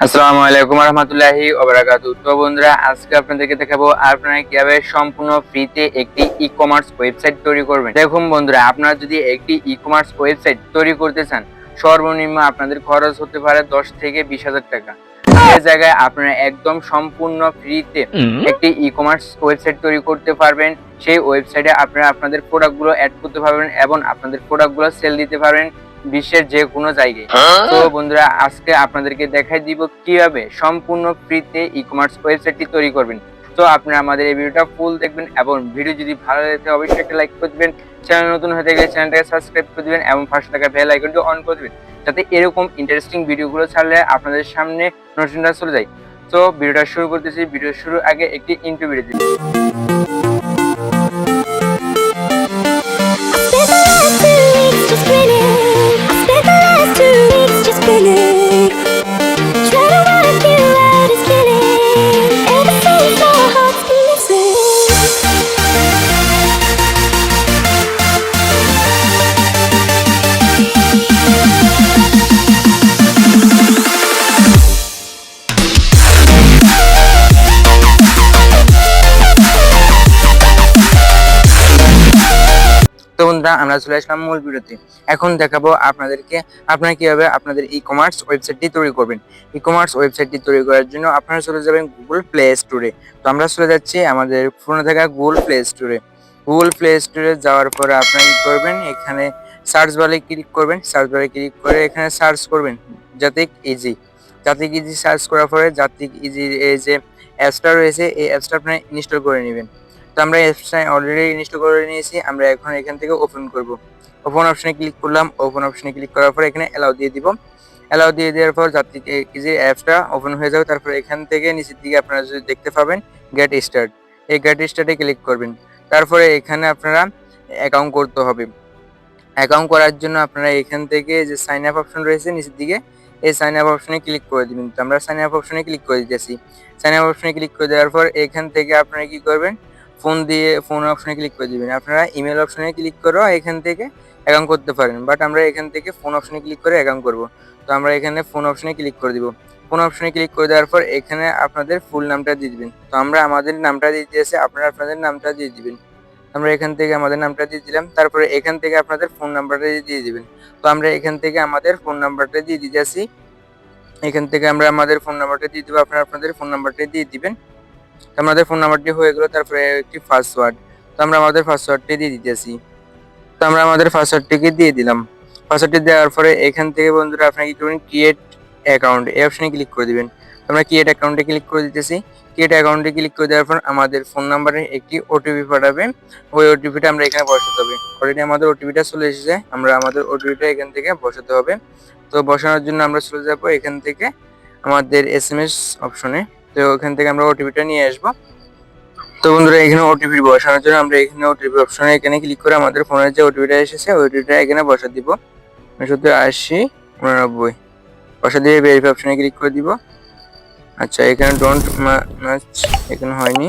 আসসালামু আলাইকুম রহমতুল্লাহি ওবারাকাতুহু। তো বন্ধুরা, আজকে আপনাদেরকে দেখাবো আপনারা কিভাবে সম্পূর্ণ ফ্রিতে একটি ই কমার্স ওয়েবসাইট তৈরি করবেন। দেখুন বন্ধুরা, আপনারা যদি একটি ই কমার্স ওয়েবসাইট তৈরি করতে চান, সর্বনিম্ন আপনাদের খরচ হতে পারে 10 থেকে 20,000 টাকা। সেই জায়গায় আপনারা একদম সম্পূর্ণ ফ্রিতে একটি ই কমার্স ওয়েবসাইট তৈরি করতে পারবেন। সেই ওয়েবসাইটে আপনারা আপনাদের প্রোডাক্টগুলো অ্যাড করতে পারবেন এবং আপনাদের প্রোডাক্টগুলো সেল দিতে পারবেন বিশ্বের যে কোনো জায়গায়। তো বন্ধুরা, আজকে আপনাদেরকে দেখাই দিব কিভাবে সম্পূর্ণ ফ্রিতে ই কমার্স ওয়েবসাইটটি তৈরি করবেন। তো আপনারা আমাদের এই ভিডিওটা ফুল দেখবেন এবং ভিডিও যদি ভালো লাগে অবশ্যই একটা লাইক করে দিবেন। চ্যানেল নতুন হয়ে থাকলে চ্যানেলটাকে সাবস্ক্রাইব করে দিবেন এবং পাশে থাকা বেল আইকনটি অন করে দিবেন, যাতে এরকম ইন্টারেস্টিং ভিডিওগুলো ছাড়লে আপনাদের সামনে নোটিফিকেশন চলে যায়। তো ভিডিওটা শুরু করতেছি। ভিডিও শুরুর আগে একটি ইন্ট্রো ভিডিও দিই। তো বন্ধুরা, আমরা চলে আসলাম মূল ভিডিওতে। এখন দেখাবো আপনাদেরকে আপনারা কিভাবে আপনাদের ই কমার্স ওয়েবসাইটটি তৈরি করবেন। ই কমার্স ওয়েবসাইটটি তৈরি করার জন্য আপনারা চলে যাবেন গুগল প্লে স্টোরে। তো আমরা চলে যাচ্ছি আমাদের ফোনে থাকা গুগল প্লে স্টোরে। গুগল প্লে স্টোরে যাওয়ার পরে আপনারা কি করবেন, এখানে সার্চ বারে ক্লিক করবেন। সার্চ বারে ক্লিক করে এখানে সার্চ করবেন জাতিক ইজি। জাতিক ইজি সার্চ করার পরে জাতিক ইজি এই যে অ্যাপসটা রয়েছে, এই অ্যাপসটা আপনারা ইনস্টল করে নেবেন। তো আমরা অ্যাপসটা অলরেডি ইনস্টল করে নিয়েছি। আমরা এখন এখান থেকে ওপেন করব। ওপেন অপশনে ক্লিক করলাম। ওপেন অপশনে ক্লিক করার পর এখানে অ্যালাউ দিয়ে দিব। অ্যালাউ দিয়ে দেওয়ার পর জাতিক ইজি অ্যাপসটা ওপেন হয়ে যাবে। তারপর এখান থেকে নিচের দিকে আপনারা যদি দেখতে পাবেন গেট স্টার্ট, এই গেট স্টার্টে ক্লিক করবেন। তারপরে এখানে আপনারা অ্যাকাউন্ট করতে হবে। অ্যাকাউন্ট করার জন্য আপনারা এখান থেকে যে সাইন আপ অপশন রয়েছে নিচের দিকে, এই সাইন আপ অপশনে ক্লিক করে দিবেন। তো আমরা সাইন আপ অপশনে ক্লিক করে দিতেছি। সাইন আপ অপশনে ক্লিক করে দেওয়ার পর এখান থেকে আপনারা কি করবেন, ফোন অপশনে ক্লিক করে দিবেন। আপনারা ইমেল অপশনে ক্লিক করেও এখান থেকে অ্যাকাউন্ট করতে পারেন, বাট আমরা এখান থেকে ফোন অপশনে ক্লিক করে অ্যাকাউন্ট করব। তো আমরা এখানে ফোন অপশনে ক্লিক করে দিব। ফোন অপশনে ক্লিক করে দেওয়ার পর এখানে আপনাদের ফুল নামটা দিয়ে দিবেন। তো আমরা আমাদের নামটা দিয়ে দিয়েছি, আপনারা আপনাদের নামটা দিয়ে দিবেন। আমরা এখান থেকে আমাদের নামটা দিয়ে দিলাম। তারপরে এখান থেকে আপনাদের ফোন নাম্বারটা দিয়ে দিবেন। তো আমরা এখান থেকে আমাদের ফোন নাম্বারটা দিয়ে দিতেছি। এখান থেকে আমরা আমাদের ফোন নাম্বারটা দিয়ে দিব, আপনারা আপনাদের ফোন নাম্বারটা দিয়ে দিবেন। তো আমাদের ফোন নাম্বারটি হয়ে গেল। তারপরে একটি পাসওয়ার্ড, তো আমরা আমাদের পাসওয়ার্ডটি দিয়ে দিতেছি। তো আমরা আমাদের পাসওয়ার্ডটিকে দিয়ে দিলাম। পাসওয়ার্ডটি দেওয়ার পরে এখান থেকে বন্ধুরা আপনারা কি করবেন, ক্রিয়েট অ্যাকাউন্ট এই অপশনে ক্লিক করে দিবেন। আমরা ক্রিয়েট অ্যাকাউন্টে ক্লিক করে দিতেছি। ক্রিয়েট অ্যাকাউন্টে ক্লিক করে দেওয়ার পর আমাদের ফোন নাম্বারে একটি ওটিপি পাঠাবে। ওই ওটিপিটা আমরা এখানে বসাতে হবে। অলরেডি আমাদের ওটিপিটা চলে এসেছে, আমরা আমাদের ওটিপিটা এখান থেকে বসাতে হবে। তো বসানোর জন্য আমরা চলে যাব এখান থেকে আমাদের এসএমএস অপশনে। তো ওখান থেকে আমরা ওটিপিটা নিয়ে আসবো। তো বন্ধুরা, এখানে ওটিপি বসানোর জন্য আমরা এখানে ওটিপি অপশনে এখানে ক্লিক করে আমাদের ফোনের যে ওটিপিটা এসেছে ওই ওটিপিটা এখানে বসা দিব। 79 89 বসা দিয়ে ভেরিফাই অপশনে ক্লিক করে দিব। আচ্ছা, এখানে ডোন্ট ম্যাচ এখানে হয়নি।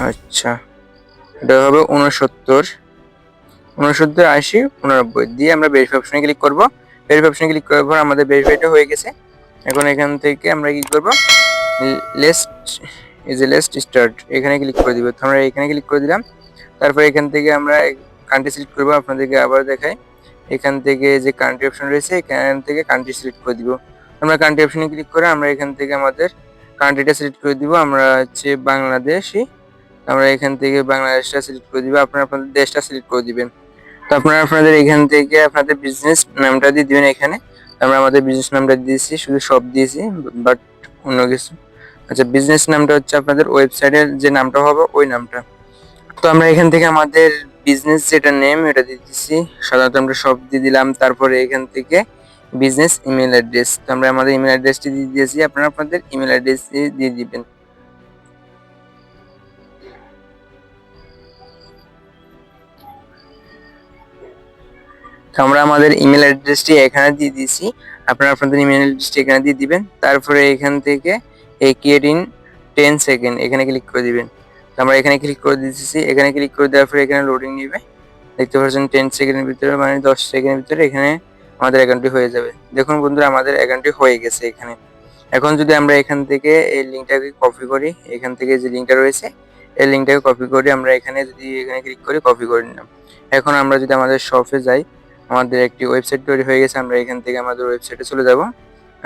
আচ্ছা, এটা হবে 69 69 80 89 দিয়ে আমরা ভেরিফাই অপশনে ক্লিক করব। ভেরিফাই অপশনে ক্লিক করার পর আমাদের ভেরিফাইটা হয়ে গেছে। এখন এখান থেকে আমরা কি করব, লেটস স্টার্ট এখানে ক্লিক করে দিব। তো আমরা এখানে ক্লিক করে দিলাম। তারপর এখান থেকে আমরা কান্ট্রি সিলেক্ট করব। আপনাদেরকে আবার দেখাই, এখান থেকে যে কান্ট্রি অপশন রয়েছে এখান থেকে কান্ট্রি সিলেক্ট করে দিব। আমরা কান্ট্রি অপশনে ক্লিক করে আমরা এখান থেকে আমাদের কান্ট্রিটা সিলেক্ট করে দিব। আমরা হচ্ছে বাংলাদেশি, আমরা এখান থেকে বাংলাদেশটা সিলেক্ট করে দিব। আপনারা আপনাদের দেশটা সিলেক্ট করে দিবেন। তো আপনারা আপনাদের এখান থেকে আপনাদের বিজনেস নামটা দিয়ে দিবেন। এখানে আমরা আমাদের বিজনেস নামটা দিয়েছি, শুধু সব দিয়েছি, বাট অন্য কিছু। আচ্ছা, বিজনেস নামটা হচ্ছে আপনাদের ওয়েবসাইটের যে নামটা হবে ওই নামটা। তো আমরা এখান থেকে আমাদের বিজনেস যেটা নেম এটা দিয়ে দিচ্ছি, সাধারণত আমরা সব দিয়ে দিলাম। তারপরে এখান থেকে বিজনেস ইমেল অ্যাড্রেস, তো আমরা আমাদের ইমেল অ্যাড্রেসটি দিয়ে দিয়েছি, আপনারা আপনাদের ইমেল অ্যাড্রেস দিয়ে দিবেন। তো আমরা আমাদের ইমেল অ্যাড্রেসটি এখানে দিয়ে দিয়েছি, আপনারা আপনাদের ইমেল অ্যাড্রেসটি এখানে দিয়ে দিবেন। তারপরে এখান থেকে এই ক্রিয়েট ইন 10 সেকেন্ড এখানে ক্লিক করে দিবেন। তো আমরা এখানে ক্লিক করে দিতেছি। এখানে ক্লিক করে দেওয়ার পরে এখানে লোডিং নেবে, দেখতে পাচ্ছেন 10 সেকেন্ডের ভিতরে, মানে 10 সেকেন্ডের ভিতরে এখানে আমাদের অ্যাকাউন্টটি হয়ে যাবে। দেখুন বন্ধুরা, আমাদের অ্যাকাউন্টটি হয়ে গেছে এখানে। এখন যদি আমরা এখান থেকে এই লিঙ্কটাকে কপি করি, এখান থেকে যে লিঙ্কটা রয়েছে এই লিঙ্কটাকে কপি করে আমরা এখানে ক্লিক করি, কপি করে নিলাম। এখন আমরা যদি আমাদের শপে যাই, আমাদের একটি ওয়েবসাইট তৈরি হয়ে গেছে। আমরা এখান থেকে আমাদের ওয়েবসাইটে চলে যাব।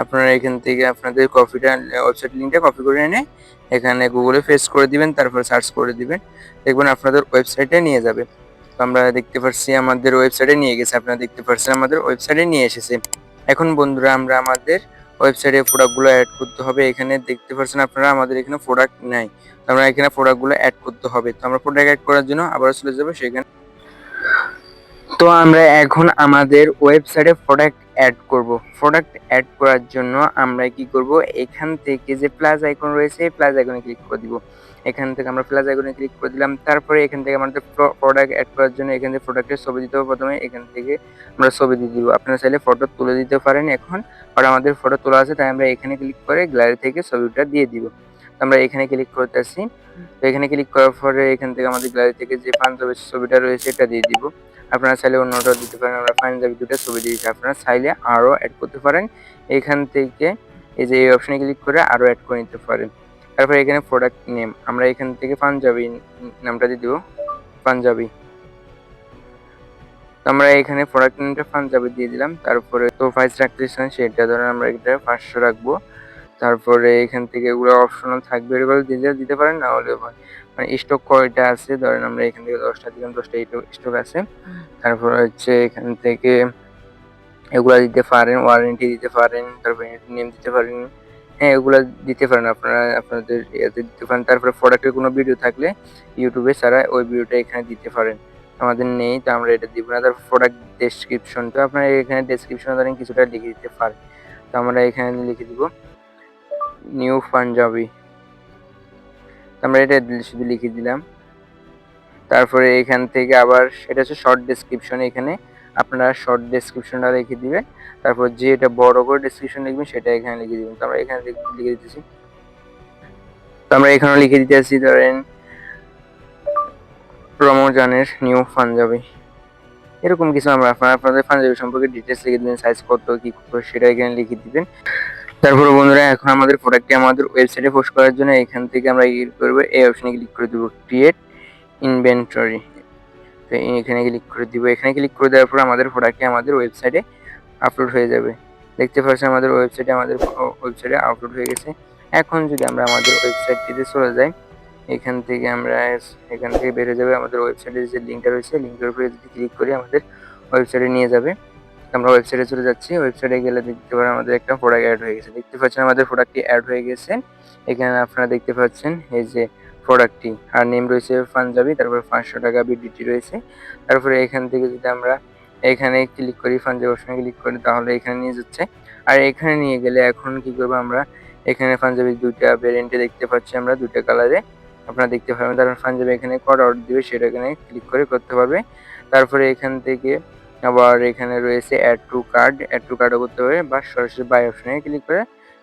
আপনারা এখান থেকে আপনাদের ওয়েবসাইট লিঙ্কটা কপি করে এনে এখানে গুগলে পেস্ট করে দিবেন, তারপর সার্চ করে দিবেন, দেখবেন আপনাদের ওয়েবসাইটে নিয়ে যাবে। তো আমরা দেখতে পাচ্ছি আমাদের ওয়েবসাইটে নিয়ে গেছে। আপনারা দেখতে পাচ্ছেন আমাদের ওয়েবসাইটে নিয়ে এসেছে। এখন বন্ধুরা, আমরা আমাদের ওয়েবসাইটে প্রোডাক্টগুলো অ্যাড করতে হবে। এখানে দেখতে পাচ্ছেন আপনারা আমাদের এখানে প্রোডাক্ট নাই, তো আমরা এখানে প্রোডাক্টগুলো অ্যাড করতে হবে। তো আমরা প্রোডাক্ট অ্যাড করার জন্য আবার চলে যাবো সেখানে। তো আমরা এখন আমাদের ওয়েবসাইটে প্রোডাক্ট অ্যাড করব। প্রোডাক্ট অ্যাড করার জন্য আমরা কি করব, এখান থেকে যে প্লাস আইকন রয়েছে এই প্লাস আইকনে ক্লিক করে দিব। এখান থেকে আমরা প্লাস আইকনে ক্লিক করে দিলাম। তারপরে এখান থেকে আমাদের প্রোডাক্ট অ্যাড করার জন্য এখান থেকে প্রোডাক্টের ছবি দিতে হবে। প্রথমে এখান থেকে আমরা ছবি দিয়ে দিব। আপনারা চাইলে ফটো তুলে দিতে পারেন এখন, আর আমাদের ফটো তোলা আছে তাই আমরা এখানে ক্লিক করে গ্যালারি থেকে ছবিটা দিয়ে দিব। আমরা এখানে ক্লিক করতেছি। তো এখানে ক্লিক করার পরে এখান থেকে আমাদের গ্যালারি থেকে যে পাঞ্জাবের ছবিটা রয়েছে এটা দিয়ে দিব। আপনারা চাইলে অন্যটাও দিতে পারেন। আমরা পাঞ্জাবি দুটো ছবি দিয়েছি, আপনারা চাইলে আরও অ্যাড করতে পারেন। এখান থেকে এই যে এই অপশনে ক্লিক করে আরও অ্যাড করে নিতে পারেন। তারপর এখানে প্রোডাক্ট নেম আমরা এখান থেকে পাঞ্জাবি নামটা দিয়ে দিব, পাঞ্জাবি। আমরা এখানে প্রোডাক্ট নেমটা পাঞ্জাবি দিয়ে দিলাম। তারপরে তো প্রাইস রাখতেছেন সেটা ধরেন আমরা এটা 500 রাখবো। তারপরে এখান থেকে এগুলো অপশনাল থাকবে, এগুলো দিতে পারেন, না হলে মানে স্টক কয়টা আছে ধরেন আমরা এখান থেকে 10টা দিলাম, 10টা স্টক আছে। তারপর হচ্ছে এখান থেকে এগুলা দিতে পারেন, ওয়ারেন্টি দিতে পারেন, তারপরে নেম দিতে পারেন। হ্যাঁ, এগুলা দিতে পারেন, আপনারা আপনাদের ইয়েতে দিতে পারেন। তারপরে প্রোডাক্টের কোনো ভিডিও থাকলে ইউটিউবে ছাড়া ওই ভিডিওটা এখানে দিতে পারেন। আমাদের নেই, তো আমরা এটা দিব না। তারপর প্রোডাক্ট ডেসক্রিপশনটা আপনারা এখানে ডেসক্রিপশনে ধরেন কিছুটা লিখে দিতে পারেন। তো আমরা এখানে লিখে দিব নিউ পাঞ্জাবি। আমরা এটা শুধু লিখে দিলাম। তারপরে এখান থেকে আবার এটা হচ্ছে শর্ট ডেসক্রিপশন, এখানে আপনারা শর্ট ডেসক্রিপশনটা লিখে দিবেন। তারপর যে এটা বড় করে ডেসক্রিপশন লিখবেন সেটা এখানে লিখে দিবেন। তো আমরা এখানে লিখে দিতেছি। তো আমরা এখানে লিখে দিতেছি ধরেন রমজানের নিউ পাঞ্জাবি, এরকম কিছু আমরা আপনাদের পাঞ্জাবি সম্পর্কে ডিটেলস লিখে দিবেন, সাইজ কত কি সেটা এখানে লিখে দিবেন। তারপরে বন্ধুরা, এখন আমাদের প্রোডাক্টটি আমাদের ওয়েবসাইটে পোস্ট করার জন্য এখান থেকে আমরা কি করব, এই অপশনে ক্লিক করে দেব ক্রিয়েট ইনভেন্টরি। তো এখানে ক্লিক করে দিব। এখানে ক্লিক করে দেওয়ার পর আমাদের প্রোডাক্টটি আমাদের ওয়েবসাইটে আপলোড হয়ে যাবে। দেখতে পাচ্ছেন আমাদের ওয়েবসাইটে আপলোড হয়ে গেছে। এখন যদি আমরা আমাদের ওয়েবসাইটটিতে চলে যাই, এখান থেকে আমরা এখান থেকে বের হয়ে যাবে আমাদের ওয়েবসাইটের যে লিঙ্কটা রয়েছে, লিঙ্কের উপরে যদি ক্লিক করি আমাদের ওয়েবসাইটে নিয়ে যাবে। আমরা ওয়েবসাইটে চলে যাচ্ছি। ওয়েবসাইটে গেলে দেখতে পারেন আমাদের একটা প্রোডাক্ট অ্যাড হয়ে গেছে। দেখতে পাচ্ছেন আমাদের প্রোডাক্টটি অ্যাড হয়ে গেছে। এখানে আপনারা দেখতে পাচ্ছেন এই যে প্রোডাক্টটি, আর নেম রয়েছে পাঞ্জাবি, তারপর 500 টাকা বিডিটি রয়েছে। তারপরে এখান থেকে যদি আমরা এখানে ক্লিক করি, পাঞ্জাবি অপশনে ক্লিক করি, তাহলে এখানে নিয়ে যাচ্ছে। আর এখানে নিয়ে গেলে এখন কি করবো, আমরা এখানে পাঞ্জাবির দুইটা ভেরিয়েন্টে দেখতে পাচ্ছি, আমরা দুইটা কালারে আপনারা দেখতে পাবেন। তারপর পাঞ্জাবি এখানে কত অর্ডার দিবে সেটা এখানে ক্লিক করে করতে পারবে। তারপরে এখান থেকে আবার এখানে রয়েছে অ্যাড টু কার্টও করতে পারবে, বা সরাসরি বাই অপশনে ক্লিক করে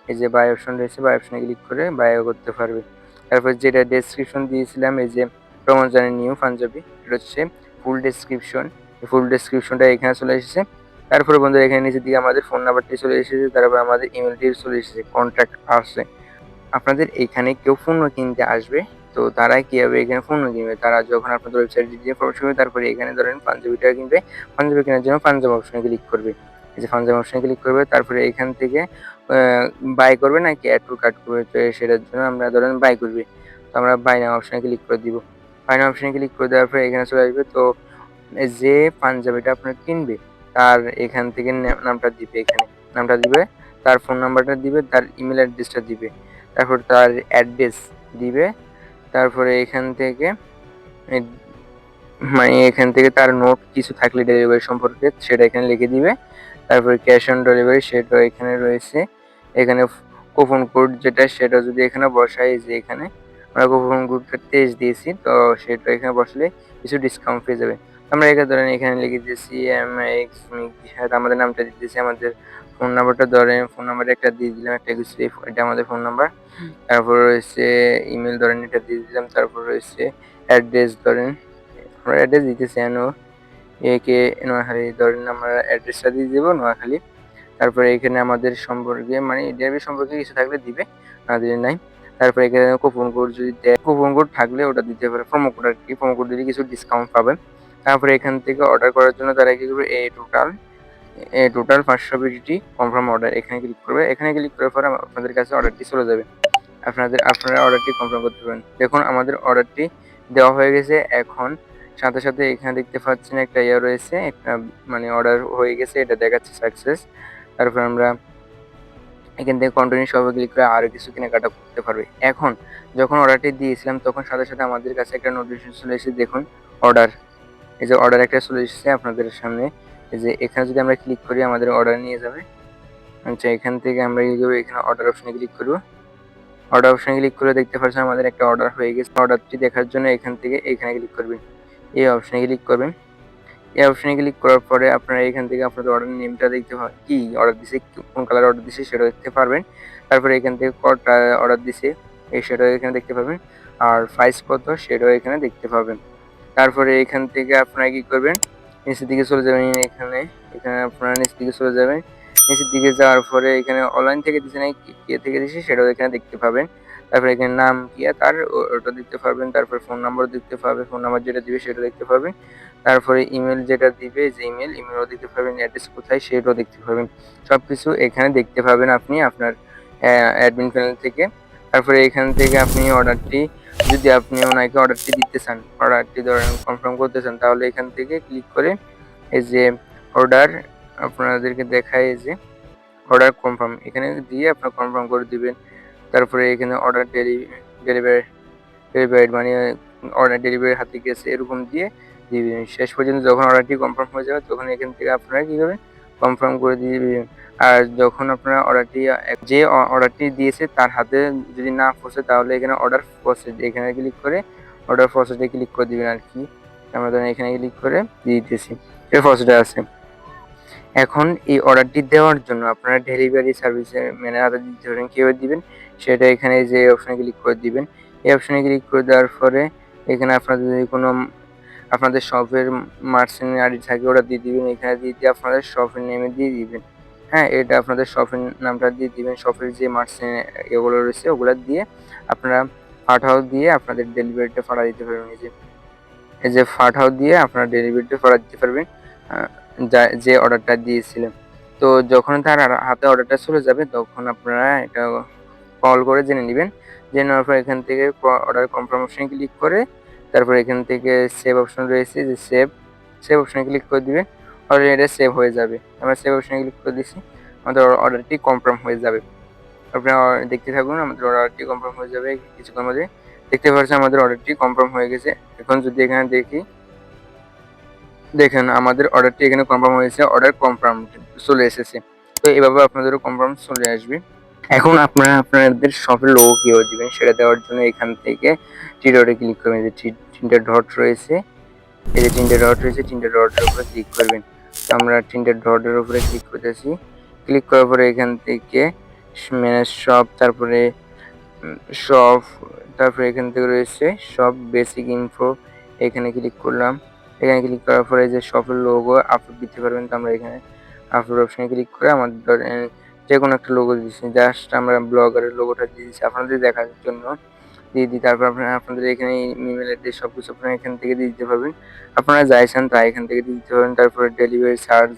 এই যে বাই অপশন রয়েছে বাই অপশনে ক্লিক করে বাইও করতে পারবে। তারপর যেটা ডেসক্রিপশন দিয়েছিলাম এই যে রমজানের নিউ পাঞ্জাবি, এটা হচ্ছে ফুল ডেসক্রিপশনটা এখানে চলে এসেছে। তারপরে বন্ধুরা এখানে নিচের দিকে আমাদের ফোন নাম্বারটি চলে এসেছে, তারপর আমাদের ইমেলটি চলে এসেছে, কন্ট্যাক্ট আসছে। আপনাদের এখানে কেউ পণ্য কিনতে আসবে, তো তারা কিভাবে এখানে পণ্য কিনবে, তারা যখন আপনাদের ওয়েবসাইটে গিয়ে প্রবেশ করবে, তারপরে এখানে ধরেন পাঞ্জাবিটা কিনবে, পাঞ্জাবি কেনার জন্য পাঞ্জাব অপশনে ক্লিক করবে। এই যে পাঞ্জাব অপশনে ক্লিক করবে, তারপরে এখান থেকে বাই করবে নাকি অ্যাড টু কার্ট করবে, তো সেটার জন্য আমরা ধরেন বাই করবে। তো আমরা বাই নাও অপশনে ক্লিক করে দিব। বাই নাও অপশনে ক্লিক করে দেওয়ার পরে এখানে চলে আসবে। তো যে পাঞ্জাবিটা আপনার কিনবে তার এখান থেকে নামটা দিবে, এখানে নামটা দিবে, তার ফোন নাম্বারটা দিবে, তার ইমেল অ্যাড্রেসটা দিবে, তারপর তার অ্যাড্রেস দিবে। তারপরে এখান থেকে মানে এখান থেকে তার নোট কিছু থাকলে ডেলিভারি সম্পর্কে সেটা এখানে লিখে দিবে। তারপরে ক্যাশ অন ডেলিভারি সেটাও এখানে রয়েছে। এখানে কুপন কোড যেটা সেটা যদি এখানে বসাই, যে এখানে আমরা কুপন কোডটা 23 দিয়েছি, তো সেটা এখানে বসলে কিছু ডিসকাউন্ট পেয়ে যাবে। আমরা এখানে ধরেন এখানে লিখে দিয়েছি MX, আমাদের নামটা দিতেছি, আমাদের ফোন নাম্বারটা ধরেন ফোন নাম্বার একটা দিয়ে দিলাম, একটা কিছু, এটা আমাদের ফোন নাম্বার। তারপর রয়েছে ইমেল ধরেন এটা দিয়ে দিলাম। তারপর রয়েছে অ্যাড্রেস ধরেন আমরা অ্যাড্রেস দিতেছি একে নোয়াখালী ধরেন আমরা অ্যাড্রেসটা দিয়ে দেবো নোয়াখালী। তারপরে এখানে আমাদের সম্পর্কে মানে ডেলিভারি সম্পর্কে কিছু থাকলে দিবে, না দিলে নাই। তারপরে এখানে কুপন কোড যদি দেয়, কুপন কোড থাকলে ওটা দিতে পারে, প্রোমো কোড আর কি, প্রোমো কোড দিলে কিছু ডিসকাউন্ট পাবেন। তারপরে এখান থেকে অর্ডার করার জন্য তারা কি করবে, টোটাল 500 বিডিটি কনফার্ম অর্ডার এখানে ক্লিক করবে। এখানে ক্লিক করার পরে আপনাদের কাছে অর্ডারটি চলে যাবে, আপনারা অর্ডারটি কনফার্ম করতে পারেন। দেখুন আমাদের অর্ডারটি দেওয়া হয়ে গেছে। এখন সাথে সাথে এখানে দেখতে পাচ্ছেন একটা রয়েছে, একটা মানে অর্ডার হয়ে গেছে, এটা দেখাচ্ছে সাকসেস। তারপর আমরা এখান থেকে কন্টিনিউ সবে ক্লিক করে আরও কিছু কেনাকাটা করতে পারবে। এখন যখন অর্ডারটি দিয়েছিলাম তখন সাথে সাথে আমাদের কাছে একটা নোটিফিকেশন চলে এসেছে, দেখুন অর্ডার, এই যে অর্ডার একটা চলে এসেছে আপনাদের সামনে। এই যে এখানে যদি আমরা ক্লিক করি আমাদের অর্ডার নিয়ে যাবে। আচ্ছা এখান থেকে আমরা কি করবো, এখানে অর্ডার অপশনে ক্লিক করবো। অর্ডার অপশনে ক্লিক করে দেখতে পাচ্ছেন আমাদের একটা অর্ডার হয়ে গেছে। অর্ডারটি দেখার জন্য এখান থেকে এখানে ক্লিক করবেন, এই অপশনে ক্লিক করবেন। এই অপশনে ক্লিক করার পরে আপনারা এখান থেকে আপনাদের অর্ডার নেমটা দেখতে পাবেন, কি অর্ডার দিছে, কোন কালার অর্ডার দিছে সেটা দেখতে পারবেন। তারপরে এখান থেকে কটা অর্ডার দিছে সেটাও এখানে দেখতে পাবেন, আর প্রাইস কত সেটাও এখানে দেখতে পাবেন। তারপরে এখান থেকে আপনারা কি করবেন, নিচের দিকে চলে যাবেন। এখানে এখানে আপনারা নিচের দিকে চলে যাবেন। নিচের দিকে যাওয়ার পরে এখানে অনলাইন থেকে দিছে না কে থেকে দিছে সেটাও এখানে দেখতে পাবেন। তারপরে এখানে নাম কি তার ওটা দেখতে পারবেন। তারপর ফোন নাম্বার দেখতে পাবেন, ফোন নাম্বার যেটা দিবে সেটা দেখতে পাবেন। তারপরে ইমেল যেটা দিবে, যে ইমেলও দেখতে পাবেন, অ্যাড্রেস কোথায় সেটাও দেখতে পাবেন। সবকিছু এখানে দেখতে পাবেন আপনি আপনার অ্যাডমিন প্যানেল থেকে। তারপরে এখান থেকে আপনি অর্ডারটি, যদি আপনি ওনাকে অর্ডারটি দিতে চান, অর্ডারটি ধরেন কনফার্ম করতে চান, তাহলে এখান থেকে ক্লিক করে এই যে অর্ডার আপনাদেরকে দেখায়, এই যে অর্ডার কনফার্ম এখানে দিয়ে আপনার কনফার্ম করে দিবেন। তারপরে এখানে অর্ডার ডেলিভারি মানে অর্ডার ডেলিভারি হাতে গেছে এরকম দিয়ে দিবেন। শেষ পর্যন্ত যখন অর্ডারটি কনফার্ম হয়ে যাবে তখন এখান থেকে আপনারা কি করবেন, কনফার্ম করে দিয়ে দিবেন। আর যখন আপনারা অর্ডারটি, যে অর্ডারটি দিয়েছে তার হাতে যদি না পৌঁছে তাহলে এখানে অর্ডার প্রসেস এখানে ক্লিক করে অর্ডার প্রসেসে ক্লিক করে দিবেন আর কি। আমরা ধরেন এখানে ক্লিক করে দিয়ে দিতেছি, এই প্রসেসটা আছে। এখন এই অর্ডারটি দেওয়ার জন্য আপনারা ডেলিভারি সার্ভিসের ম্যানের হাতে দিতে পারেন, কীভাবে দিবেন সেটা এখানে যে অপশনে ক্লিক করে দিবেন। এই অপশনে ক্লিক করে দেওয়ার পরে এখানে আপনাদের যদি কোনো আপনাদের শপের মার্চেন্ট আইডি থাকে ওটা দিয়ে দিবেন, এখানে দিয়ে দিয়ে আপনাদের শপের নেমে দিয়ে দিবেন। হ্যাঁ, এটা আপনাদের শপের নামটা দিয়ে দিবেন, শপের যে মার্চেন্ট এগুলো রয়েছে ওগুলো দিয়ে আপনারা পাঠাও দিয়ে আপনাদের ডেলিভারিটা পাঠা দিতে পারবেন। এই যে পাঠাও দিয়ে আপনারা ডেলিভারিটা পাঠা দিতে পারবেন যে অর্ডারটা দিয়েছিলেন। তো যখন তার হাতে অর্ডারটা চলে যাবে তখন আপনারা এটা কল করে জেনে নেবেন। জেনে নেওয়ার পর এখান থেকে অর্ডার কনফার্ম অপশনে ক্লিক করে তারপর এখান থেকে সেভ অপশন রয়েছে, যে সেভ অপশনে ক্লিক করে দিবেন। অলরেডি এটা সেভ হয়ে যাবে। আমরা সেভ অপশনে ক্লিক করে দিচ্ছি, আমাদের অর্ডারটি কনফার্ম হয়ে যাবে। আপনারা দেখতে থাকুন, আমাদের অর্ডারটি কনফার্ম হয়ে যাবে কিছুক্ষণ মধ্যে। দেখতে পাচ্ছেন আমাদের অর্ডারটি কনফার্ম হয়ে গেছে। এখন যদি এখানে দেখেন আমাদের অর্ডারটি এখানে কনফার্ম হয়েছে, অর্ডার কনফার্ম চলে এসেছে। তো এভাবে আপনাদেরও কনফার্ম চলে আসবে। এখন আপনারা আপনাদের শপের লোগো কিভাবে দিবেন সেটা দেওয়ার জন্য এখান থেকে থ্রি ডটে ক্লিক করবেন, যে তিনটে ডট রয়েছে, এই যে তিনটে ডট রয়েছে, তিনটে ডটের উপরে ক্লিক করবেন। তো আমরা তিনটে ডটের উপরে ক্লিক করতেছি। ক্লিক করার পরে এখান থেকে ম্যানেজ শপ, তারপরে শপ, তারপরে এখান থেকে রয়েছে শপ বেসিক ইনফো, এখানে ক্লিক করলাম। এখানে ক্লিক করার পরে যে শপের লোগো আপলোড দিতে পারবেন, তো আমরা এখানে আপলোড অপশনে ক্লিক করে আমাদের যে কোনো একটা লোগো দিচ্ছি, জাস্ট আমরা ব্লগারের লোগোটা দিয়ে দিচ্ছি আপনাদের দেখার জন্য দিয়ে দিই। তারপর আপনাদের এখানে ইমেল অ্যাড্রেস সব কিছু আপনারা এখান থেকে দিয়ে দিতে পারবেন, আপনারা যা চান তাই এখান থেকে দিয়ে দিতে পারেন। তারপরে ডেলিভারি চার্জ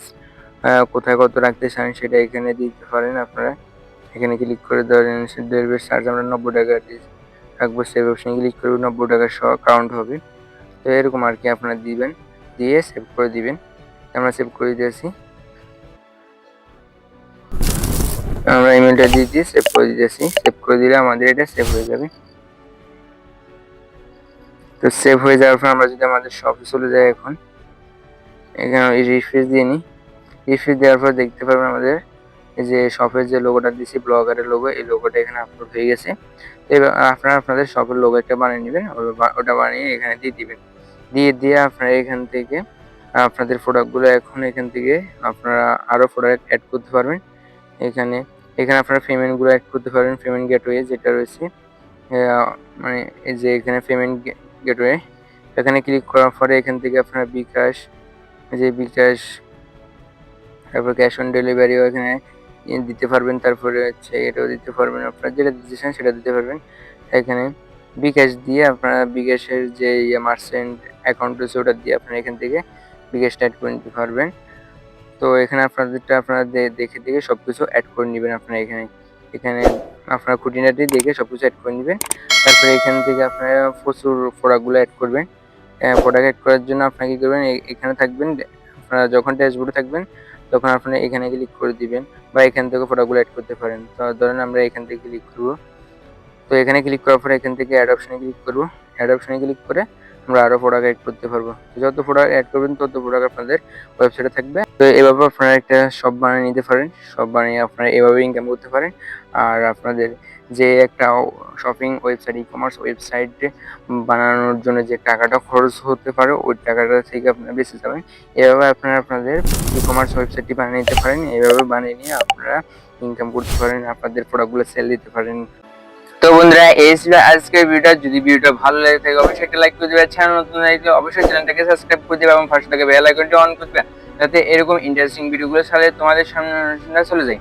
কোথায় কত রাখতে চান সেটা এখানে দিতে পারেন আপনারা। এখানে ক্লিক করে ধরেন ডেলিভারি চার্জ আমরা 90 টাকা রাখবো, সেভ অপশনে ক্লিক করবেন, 90 টাকা কাউন্ট হবে। তো এরকম আর কি আপনারা দিবেন, দিয়ে সেভ করে দিবেন। আমরা সেভ করে দিয়েছি, আমরা ইমেলটা দিয়ে দিয়ে সেভ করে দিয়েছি। সেভ করে দিলে আমাদের এটা সেভ হয়ে যাবে। তো সেভ হয়ে যাওয়ার পর আমরা যদি আমাদের শপে চলে যাই, এখন এখানে রিফ্রেশ দিয়ে নিই। রিফ্রেশ দেওয়ার পর দেখতে পারবেন আমাদের এই যে শপের যে লোগোটা দিয়েছি ব্লগারের লোগো, এই লোগোটা এখানে আপলোড হয়ে গেছে। এবার আপনারা আপনাদের শপের লোগো একটা বানিয়ে নেবেন, ওটা বানিয়ে এখানে দিয়ে দিবেন। দিয়ে আপনারা এখান থেকে আপনাদের প্রোডাক্টগুলো এখন এখান থেকে আপনারা আরও প্রোডাক্ট অ্যাড করতে পারবেন। এখানে আপনারা পেমেন্টগুলো অ্যাড করতে পারবেন, পেমেন্ট গেটওয়ে যেটা রয়েছে, মানে এই যে এখানে পেমেন্ট গেটওয়ে, এখানে ক্লিক করার পরে এখান থেকে আপনারা বিকাশ, এই যে বিকাশ, তারপর ক্যাশ অন ডেলিভারিও এখানে দিতে পারবেন, তারপরে হচ্ছে এটাও দিতে পারবেন, আপনারা যেটা দিতে চান সেটা দিতে পারবেন। এখানে বিকাশ দিয়ে আপনারা বিকাশের যে মার্চেন্ট অ্যাকাউন্ট রয়েছে ওটা দিয়ে আপনারা এখান থেকে বিকাশটা অ্যাড করে নিতে পারবেন। তো এখানে আপনাদেরটা আপনারা দেখে দেখে সব কিছু অ্যাড করে নেবেন। আপনারা এখানে এখানে আপনারা খুঁটিনাটি দেখে সব কিছু অ্যাড করে নেবেন। তারপরে এখান থেকে আপনারা প্রচুর প্রোডাক্টগুলো অ্যাড করবেন। প্রোডাক্ট অ্যাড করার জন্য আপনারা কী করবেন, এখানে থাকবেন, আপনারা যখন ড্যাশবোর্ডে থাকবেন তখন আপনারা এখানে ক্লিক করে দিবেন বা এখান থেকে প্রোডাক্টগুলো অ্যাড করতে পারেন। তো ধরেন আমরা এখান থেকে ক্লিক করব। তো এখানে ক্লিক করার পরে এখান থেকে অ্যাড অপশনে ক্লিক করব। অ্যাড অপশনে ক্লিক করে আমরা আরও প্রোডাক্ট অ্যাড করতে পারবো। যত প্রোডাক্ট অ্যাড করবেন তত প্রোডাক্ট আপনাদের ওয়েবসাইটে থাকবে। তো এভাবে আপনারা একটা শপ বানিয়ে নিতে পারেন। শপ বানিয়ে আপনারা এভাবে ইনকাম করতে পারেন। আর আপনাদের যে একটা shopping website, e commerce website বানানোর জন্য যে টাকাটা খরচ হতে পারে ওই টাকাটা থেকে আপনারা বেঁচে যাবেন। এভাবে আপনারা আপনাদের ই কমার্স ওয়েবসাইটটি বানিয়ে নিতে পারেন। এভাবে বানিয়ে নিয়ে আপনারা ইনকাম করতে পারেন, আপনাদের প্রোডাক্টগুলো সেল দিতে পারেন। তো বন্ধুরা এই ছিল আজকের ভিডিওটা। যদি ভিডিওটা ভালো লাগে থাকে অবশ্যই একটা লাইক করে দিবে, চ্যানেল নতুন থাকলে অবশ্যই চ্যানেলটাকে সাবস্ক্রাইব করে দিবে এবং পাশে থাকা বেল আইকনটি অন করবে যাতে এরকম ইন্টারেস্টিং ভিডিওগুলো সাথে তোমাদের সামনে চলে যায়।